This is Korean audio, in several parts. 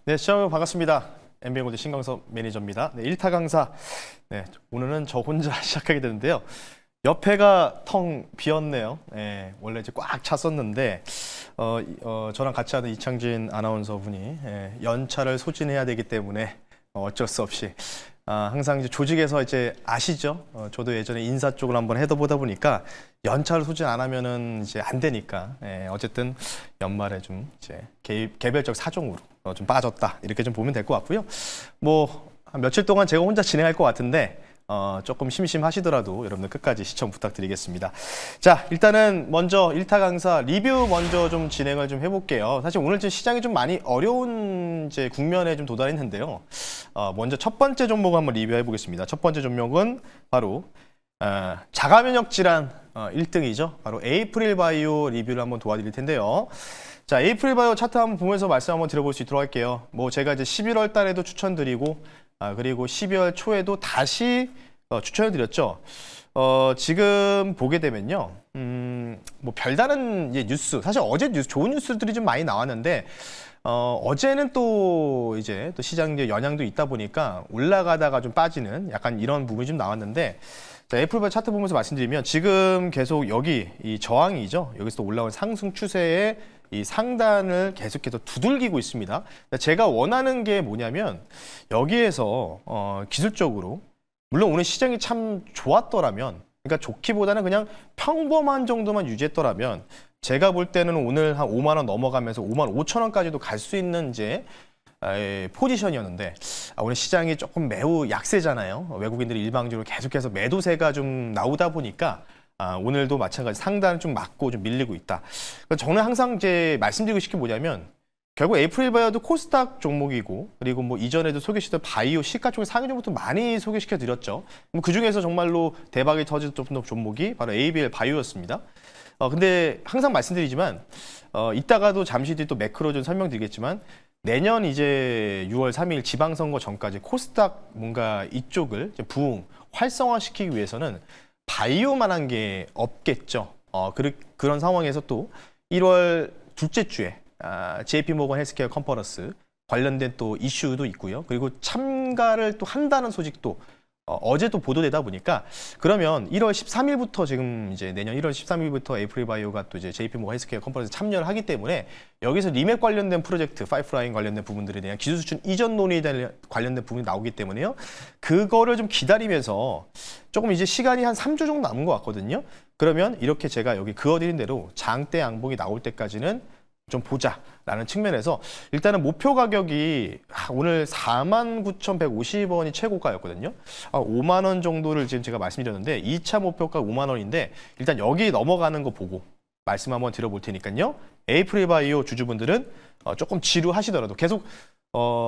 네, 시청자 반갑습니다. MBN골드 신광섭 매니저입니다. 네, 1타 강사. 네, 오늘은 저 혼자 시작하게 되는데요. 옆에가 텅 비었네요. 네, 원래 이제 꽉 찼었는데 저랑 같이 하는 이창진 아나운서 분이 연차를 소진해야 되기 때문에 어쩔 수 없이 항상 이제 조직에서 이제 아시죠? 저도 예전에 인사 쪽을 한번 해보다 보니까 연차를 소진 안 하면은 이제 안 되니까 어쨌든 연말에 좀 이제 개별적 사정으로 좀 빠졌다 이렇게 좀 보면 될 것 같고요. 뭐 한 며칠 동안 제가 혼자 진행할 것 같은데 조금 심심하시더라도 여러분들 끝까지 시청 부탁드리겠습니다. 자, 일단은 먼저 1타 강사 리뷰 먼저 좀 진행을 좀 해볼게요. 사실 오늘 좀 시장이 좀 많이 어려운 이제 국면에 좀 도달했는데요. 먼저 첫 번째 종목 한번 리뷰해 보겠습니다. 첫 번째 종목은 바로 자가면역 질환 1등이죠. 바로 에이프릴 바이오 리뷰를 한번 도와드릴 텐데요. 자, 에이프릴 바이오 차트 한번 보면서 말씀 한번 드려볼 수 있도록 할게요. 뭐 제가 이제 11월 달에도 추천드리고 그리고 12월 초에도 다시 추천을 드렸죠. 지금 보게 되면요. 뭐 별다른 이제 뉴스, 사실 어제 좋은 뉴스들이 좀 많이 나왔는데 어제는 또 이제 또 시장 이제 영향도 있다 보니까 올라가다가 좀 빠지는 약간 이런 부분이 좀 나왔는데 자, 애플바이오 차트 보면서 말씀드리면 지금 계속 여기 이 저항이죠. 여기서 또 올라온 상승 추세에 이 상단을 계속해서 두들기고 있습니다. 제가 원하는 게 뭐냐면 여기에서 기술적으로 물론 오늘 시장이 참 좋았더라면 그러니까 좋기보다는 그냥 평범한 정도만 유지했더라면 제가 볼 때는 오늘 한 5만 원 넘어가면서 5만 5천 원까지도 갈 수 있는 이제 포지션이었는데 오늘 시장이 조금 매우 약세잖아요. 외국인들이 일방적으로 계속해서 매도세가 좀 나오다 보니까 오늘도 마찬가지 상단을 좀 맞고 좀 밀리고 있다. 저는 항상 이제 말씀드리고 싶은 게 뭐냐면 결국 에이프릴 바이오도 코스닥 종목이고 그리고 뭐 이전에도 소개시켰던 바이오 시가총액 상위 종목도 많이 소개시켜 드렸죠. 그 중에서 정말로 대박이 터졌던 종목이 바로 ABL 바이오였습니다. 근데 항상 말씀드리지만 이따가도 잠시 뒤에 또 매크로 좀 설명드리겠지만 내년 이제 6월 3일 지방선거 전까지 코스닥 뭔가 이쪽을 부흥 활성화시키기 위해서는 바이오만한 게 없겠죠. 그런 상황에서 또 1월 둘째 주에 JP모건 헬스케어 컨퍼런스 관련된 또 이슈도 있고요. 그리고 참가를 또 한다는 소식도 어제도 보도되다 보니까 그러면 1월 13일부터 지금 이제 내년 1월 13일부터 에이프릴 바이오가 또 이제 JP모건 헬스케어 컨퍼런스 참여를 하기 때문에 여기서 리맥 관련된 프로젝트, 파이프라인 관련된 부분들에 대한 기술 수준 이전 논의에 관련된 부분이 나오기 때문에요. 그거를 좀 기다리면서 조금 이제 시간이 한 3주 정도 남은 것 같거든요. 그러면 이렇게 제가 여기 그어드린 대로 장대 양봉이 나올 때까지는 좀 보자라는 측면에서 일단은 목표 가격이 오늘 49,150원이 최고가였거든요. 5만 원 정도를 지금 제가 말씀드렸는데 2차 목표가 5만 원인데 일단 여기 넘어가는 거 보고 말씀 한번 드려볼 테니까요. 에이프릴 바이오 주주분들은 조금 지루하시더라도 계속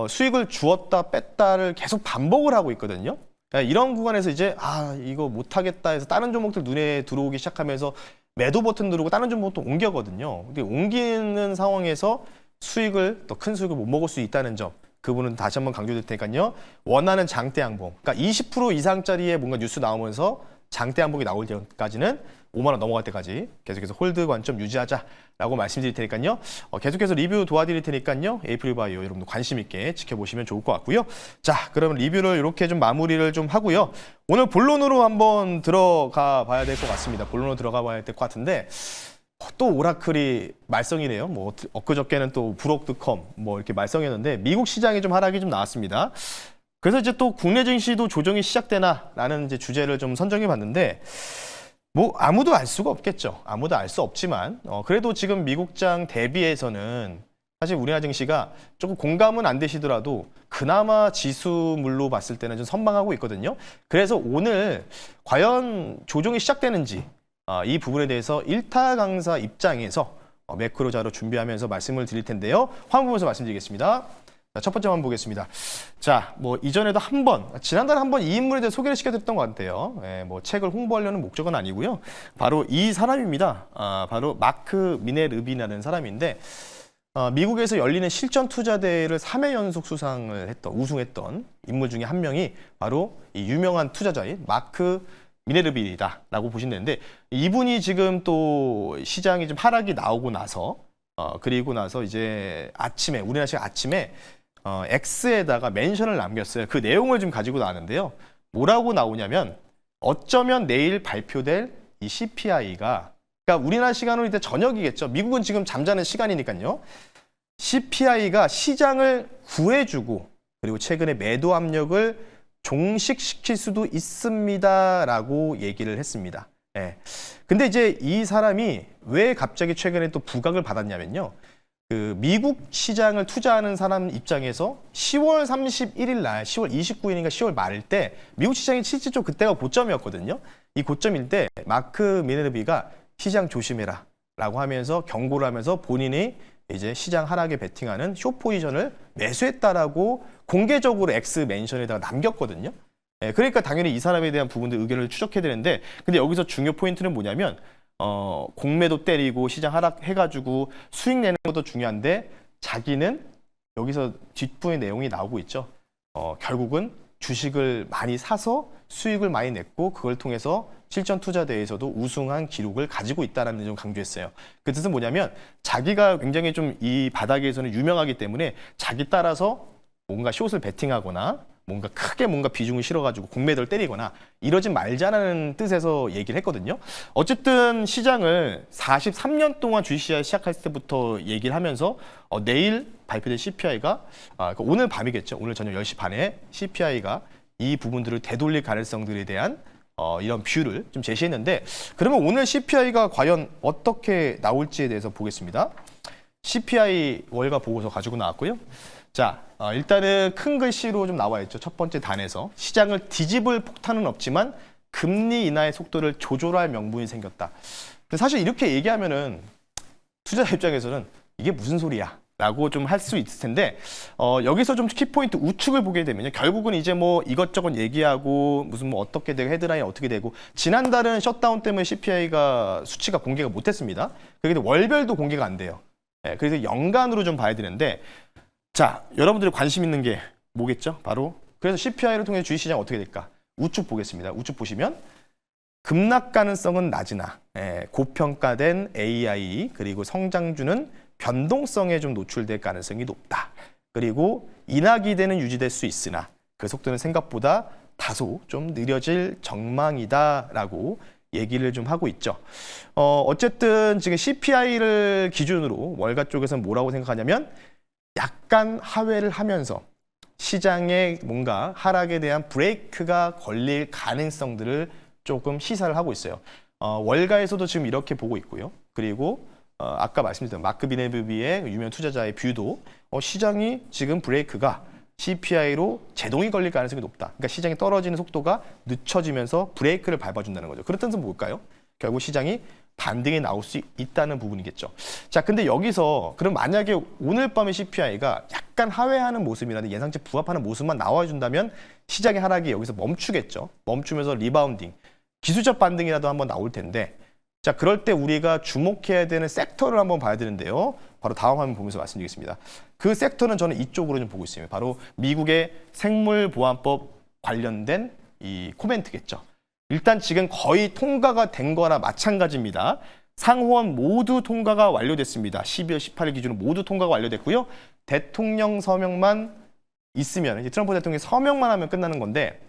수익을 주었다 뺐다를 계속 반복을 하고 있거든요. 이런 구간에서 이제 이거 못하겠다 해서 다른 종목들 눈에 들어오기 시작하면서 매도 버튼 누르고 다른 종목도 옮겨거든요. 근데 옮기는 상황에서 수익을 더 큰 수익을 못 먹을 수 있다는 점 그 부분은 다시 한번 강조드릴 테니까요. 원하는 장대 양봉, 그러니까 20% 이상짜리의 뭔가 뉴스 나오면서 장대 양봉이 나올 때까지는 5만 원 넘어갈 때까지 계속해서 홀드 관점 유지하자라고 말씀드릴 테니까요. 계속해서 리뷰 도와드릴 테니까요. 에이프릴 바이오 여러분도 관심 있게 지켜보시면 좋을 것 같고요. 자, 그러면 리뷰를 이렇게 좀 마무리를 좀 하고요. 오늘 본론으로 한번 들어가 봐야 될 것 같습니다. 본론으로 들어가 봐야 될 것 같은데 또 오라클이 말썽이네요. 뭐 엊그저께는 또 브록드컴 뭐 이렇게 말썽이었는데 미국 시장이 좀 하락이 좀 나왔습니다. 그래서 이제 또 국내 증시도 조정이 시작되나라는 이제 주제를 좀 선정해 봤는데 뭐 아무도 알 수가 없겠죠. 아무도 알 수 없지만 그래도 지금 미국장 대비해서는 사실 우리나라 증시가 조금 공감은 안 되시더라도 그나마 지수물로 봤을 때는 좀 선방하고 있거든요. 그래서 오늘 과연 조정이 시작되는지 이 부분에 대해서 1타 강사 입장에서 매크로 자료 준비하면서 말씀을 드릴 텐데요. 화면 보면서 말씀드리겠습니다. 자, 첫 번째 한번 보겠습니다. 자, 뭐 이전에도 지난달에 한 번 이 인물에 대해 소개를 시켜드렸던 것 같아요. 뭐 책을 홍보하려는 목적은 아니고요. 바로 이 사람입니다. 바로 마크 미네르비라는 사람인데 미국에서 열리는 실전 투자대회를 3회 연속 우승했던 인물 중에 한 명이 바로 이 유명한 투자자인 마크 미네르비다라고 보시면 되는데 이분이 지금 또 시장이 좀 하락이 나오고 나서 그리고 나서 이제 우리나라 시간 아침에 X에다가 멘션을 남겼어요. 그 내용을 좀 가지고 나왔는데요. 뭐라고 나오냐면 어쩌면 내일 발표될 이 CPI가, 그러니까 우리나라 시간으로 이제 저녁이겠죠. 미국은 지금 잠자는 시간이니까요. CPI가 시장을 구해주고 그리고 최근에 매도 압력을 종식시킬 수도 있습니다라고 얘기를 했습니다. 예. 근데 이제 이 사람이 왜 갑자기 최근에 또 부각을 받았냐면요. 그 미국 시장을 투자하는 사람 입장에서 10월 31일 날, 10월 29일인가 10월 말일 때 미국 시장이 실질적으로 그때가 고점이었거든요. 이 고점일 때 마크 미네르비가 시장 조심해라 라고 하면서 경고를 하면서 본인이 이제 시장 하락에 베팅하는 숏 포지션을 매수했다라고 공개적으로 X 멘션에다가 남겼거든요. 예, 그러니까 당연히 이 사람에 대한 부분들 의견을 추적해야 되는데, 근데 여기서 중요 포인트는 뭐냐면 공매도 때리고 시장 하락해가지고 수익 내는 것도 중요한데 자기는 여기서 뒷부의 내용이 나오고 있죠. 결국은 주식을 많이 사서 수익을 많이 냈고 그걸 통해서 실전 투자 대회에서도 우승한 기록을 가지고 있다는 점을 강조했어요. 그 뜻은 뭐냐면 자기가 굉장히 좀 이 바닥에서는 유명하기 때문에 자기 따라서 뭔가 숏을 베팅하거나 뭔가 크게 뭔가 비중을 실어가지고 공매도를 때리거나 이러지 말자는 뜻에서 얘기를 했거든요. 어쨌든 시장을 43년 동안 주식시장 시작했을 때부터 얘기를 하면서 내일 발표된 CPI가 그러니까 오늘 밤이겠죠. 오늘 저녁 10시 반에 CPI가 이 부분들을 되돌릴 가능성들에 대한 이런 뷰를 좀 제시했는데, 그러면 오늘 CPI가 과연 어떻게 나올지에 대해서 보겠습니다. CPI 월가 보고서 가지고 나왔고요. 자, 일단은 큰 글씨로 좀 나와 있죠. 첫 번째 단에서 시장을 뒤집을 폭탄은 없지만 금리 인하의 속도를 조절할 명분이 생겼다. 근데 사실 이렇게 얘기하면은 투자자 입장에서는 이게 무슨 소리야? 라고 좀 할 수 있을 텐데, 여기서 좀 키포인트 우측을 보게 되면요. 결국은 이제 뭐 이것저것 얘기하고 무슨 뭐 어떻게 되고 헤드라인 어떻게 되고, 지난달은 셧다운 때문에 CPI가 수치가 공개가 못했습니다. 그게 월별도 공개가 안 돼요. 네, 그래서 연간으로 좀 봐야 되는데, 자, 여러분들이 관심 있는 게 뭐겠죠? 바로 그래서 CPI를 통해 주식시장 어떻게 될까? 우측 보겠습니다. 우측 보시면 급락 가능성은 낮으나 고평가된 AI 그리고 성장주는 변동성에 좀 노출될 가능성이 높다. 그리고 인하 기대는 유지될 수 있으나 그 속도는 생각보다 다소 좀 느려질 전망이다라고 얘기를 좀 하고 있죠. 어쨌든 지금 CPI를 기준으로 월가 쪽에서는 뭐라고 생각하냐면 약간 하회를 하면서 시장에 뭔가 하락에 대한 브레이크가 걸릴 가능성들을 조금 시사를 하고 있어요. 월가에서도 지금 이렇게 보고 있고요. 그리고 아까 말씀드렸던 마크 미네르비의 유명 투자자의 뷰도 시장이 지금 브레이크가 CPI로 제동이 걸릴 가능성이 높다. 그러니까 시장이 떨어지는 속도가 늦춰지면서 브레이크를 밟아준다는 거죠. 그렇다는 뜻은 뭘까요? 결국 시장이 반등이 나올 수 있다는 부분이겠죠. 자, 근데 여기서 그럼 만약에 오늘 밤에 CPI가 약간 하회하는 모습이라든 예상치 부합하는 모습만 나와준다면 시장의 하락이 여기서 멈추겠죠. 멈추면서 리바운딩, 기술적 반등이라도 한번 나올 텐데, 자, 그럴 때 우리가 주목해야 되는 섹터를 한번 봐야 되는데요. 바로 다음 화면 보면서 말씀드리겠습니다. 그 섹터는 저는 이쪽으로 좀 보고 있습니다. 바로 미국의 생물보안법 관련된 이 코멘트겠죠. 일단 지금 거의 통과가 된 거나 마찬가지입니다. 상호원 모두 통과가 완료됐습니다. 12월 18일 기준으로 모두 통과가 완료됐고요. 대통령 서명만 있으면, 이제 트럼프 대통령이 서명만 하면 끝나는 건데,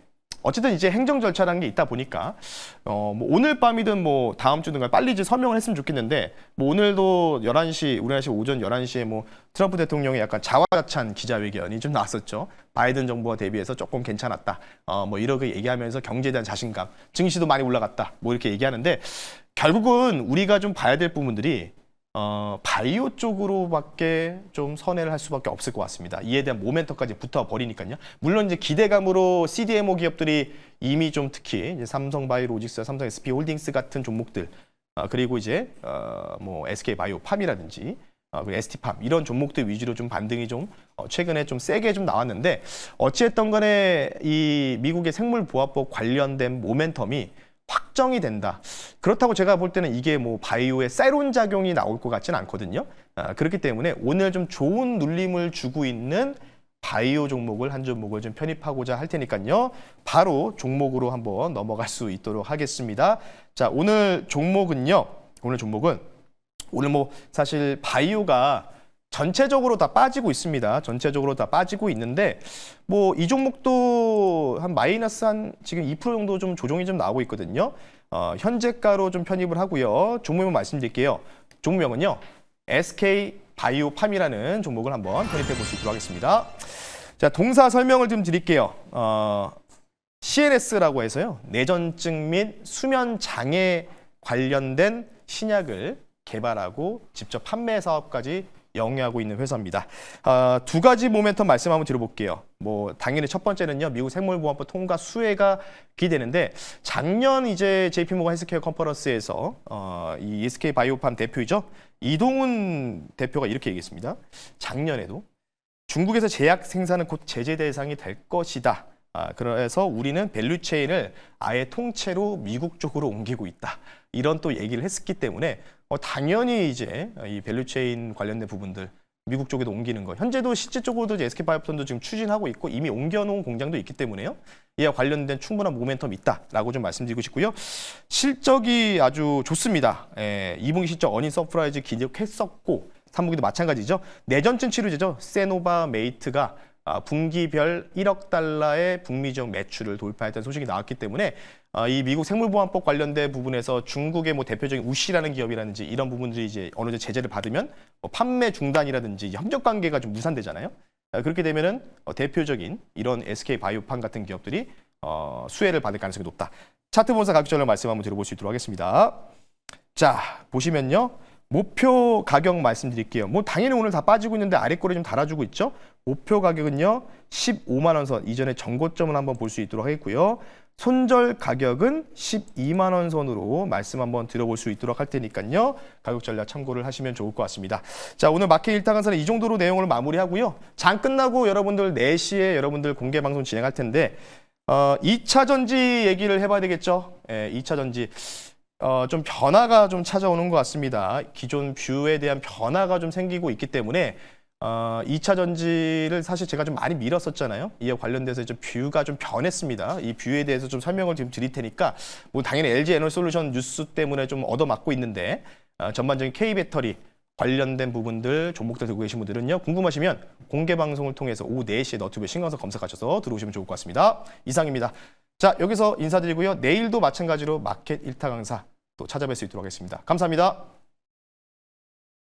어쨌든 이제 행정 절차라는 게 있다 보니까 뭐 오늘 밤이든 뭐 다음 주 등간 빨리 이제 서명을 했으면 좋겠는데, 뭐 오늘도 11시 우리나라 시 오전 11시에 뭐 트럼프 대통령의 약간 자화자찬 기자회견이 좀 나왔었죠. 바이든 정부와 대비해서 조금 괜찮았다. 뭐 이렇게 얘기하면서 경제에 대한 자신감, 증시도 많이 올라갔다. 뭐 이렇게 얘기하는데, 결국은 우리가 좀 봐야 될 부분들이 바이오 쪽으로밖에 좀 선회를 할 수밖에 없을 것 같습니다. 이에 대한 모멘텀까지 붙어버리니까요. 물론 이제 기대감으로 CDMO 기업들이 이미 좀 특히 이제 삼성바이오로직스, 삼성 SP홀딩스 같은 종목들, 그리고 이제 뭐 SK바이오 팜이라든지 그리고 ST팜 이런 종목들 위주로 좀 반등이 좀 최근에 좀 세게 좀 나왔는데, 어찌됐든 간에 이 미국의 생물보안법 관련된 모멘텀이 확정이 된다. 그렇다고 제가 볼 때는 이게 뭐 바이오의 세론 작용이 나올 것 같지는 않거든요. 그렇기 때문에 오늘 좀 좋은 눌림을 주고 있는 바이오 종목을 한 종목을 좀 편입하고자 할 테니까요. 바로 종목으로 한번 넘어갈 수 있도록 하겠습니다. 자, 오늘 종목은 오늘 뭐 사실 바이오가 전체적으로 다 빠지고 있습니다. 전체적으로 다 빠지고 있는데 뭐 이 종목도 한 마이너스 한 지금 2% 정도 좀 조정이 좀 나오고 있거든요. 현재가로 좀 편입을 하고요. 종목명 말씀드릴게요. 종목명은요. SK 바이오팜이라는 종목을 한번 편입해 볼 수 있도록 하겠습니다. 자, 동사 설명을 좀 드릴게요. CNS라고 해서요. 뇌전증 및 수면 장애 관련된 신약을 개발하고 직접 판매 사업까지 영위하고 있는 회사입니다. 두 가지 모멘텀 말씀 한번 드려볼게요. 뭐 당연히 첫 번째는요, 미국 생물보안법 통과 수혜가 기대되는데 작년 이제 JP모건 헬스케어 컨퍼런스에서 이 SK 바이오팜 대표이죠, 이동훈 대표가 이렇게 얘기했습니다. 작년에도 중국에서 제약 생산은 곧 제재 대상이 될 것이다. 그래서 우리는 밸류체인을 아예 통째로 미국 쪽으로 옮기고 있다. 이런 또 얘기를 했기 때문에 당연히 이제 이 밸류체인 관련된 부분들 미국 쪽에도 옮기는 거. 현재도 실질적으로도 SK바이오팜도 지금 추진하고 있고 이미 옮겨놓은 공장도 있기 때문에요. 이와 관련된 충분한 모멘텀이 있다라고 좀 말씀드리고 싶고요. 실적이 아주 좋습니다. 2분기 실적 어닝 서프라이즈 기록했었고 3분기도 마찬가지죠. 뇌전증 치료제죠. 세노바메이트가 분기별 1억 달러의 북미 지역 매출을 돌파했다는 소식이 나왔기 때문에 이 미국 생물보안법 관련된 부분에서 중국의 뭐 대표적인 우시라는 기업이라든지 이런 부분들이 이제 어느 정도 제재를 받으면 뭐 판매 중단이라든지 협력 관계가 좀 무산되잖아요. 그렇게 되면은 대표적인 이런 SK 바이오팜 같은 기업들이 수혜를 받을 가능성이 높다. 차트 본사 가격 전략 말씀 한번 들어볼 수 있도록 하겠습니다. 자, 보시면요. 목표 가격 말씀드릴게요. 뭐 당연히 오늘 다 빠지고 있는데 아래 거를 좀 달아주고 있죠. 목표 가격은요 15만 원 선, 이전에 전고점을 한번 볼 수 있도록 하겠고요. 손절 가격은 12만 원 선으로 말씀 한번 드려볼 수 있도록 할 테니까요. 가격 전략 참고를 하시면 좋을 것 같습니다. 자, 오늘 마켓 일타강사는 이 정도로 내용을 마무리하고요. 장 끝나고 여러분들 4시에 여러분들 공개 방송 진행할 텐데 2차 전지 얘기를 해봐야 되겠죠. 2차 전지. 좀 변화가 좀 찾아오는 것 같습니다. 기존 뷰에 대한 변화가 좀 생기고 있기 때문에 2차 전지를 사실 제가 좀 많이 밀었었잖아요. 이에 관련돼서 좀 뷰가 좀 변했습니다. 이 뷰에 대해서 좀 설명을 좀 드릴 테니까 뭐 당연히 LG 에너솔루션 뉴스 때문에 좀 얻어맞고 있는데 전반적인 K배터리 관련된 부분들 종목들 들고 계신 분들은요. 궁금하시면 공개 방송을 통해서 오후 4시에 너튜브에 신강서 검색하셔서 들어오시면 좋을 것 같습니다. 이상입니다. 자, 여기서 인사드리고요. 내일도 마찬가지로 마켓 일타 강사 또 찾아뵐 수 있도록 하겠습니다. 감사합니다.